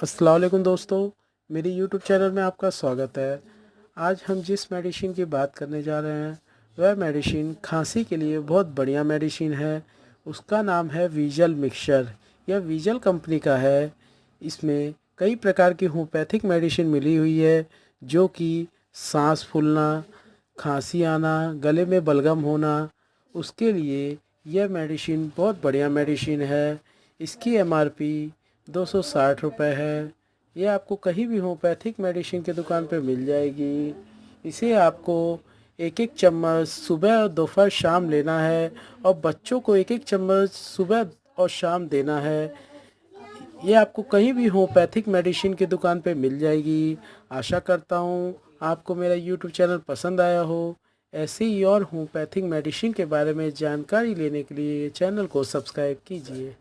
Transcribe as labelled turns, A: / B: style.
A: अस्सलाम वालेकुम दोस्तों, मेरी यूट्यूब चैनल में आपका स्वागत है। आज हम जिस मेडिसिन की बात करने जा रहे हैं वह मेडिसिन खांसी के लिए बहुत बढ़िया मेडिसिन है। उसका नाम है वीजल मिक्सचर। यह वीजल कंपनी का है। इसमें कई प्रकार की होम्योपैथिक मेडिसिन मिली हुई है जो कि सांस फूलना, खांसी आना, गले में बलगम होना, उसके लिए यह मेडिसिन बहुत बढ़िया मेडिसिन है। इसकी एमआरपी 260 रुपये है। ये आपको कहीं भी होम्योपैथिक मेडिसिन की दुकान पे मिल जाएगी। इसे आपको एक एक चम्मच सुबह और दोपहर शाम लेना है और बच्चों को एक एक चम्मच सुबह और शाम देना है। ये आपको कहीं भी होम्योपैथिक मेडिसिन की दुकान पे मिल जाएगी। आशा करता हूँ आपको मेरा यूट्यूब चैनल पसंद आया हो। ऐसे ही और होम्योपैथिक मेडिसिन के बारे में जानकारी लेने के लिए चैनल को सब्सक्राइब कीजिए।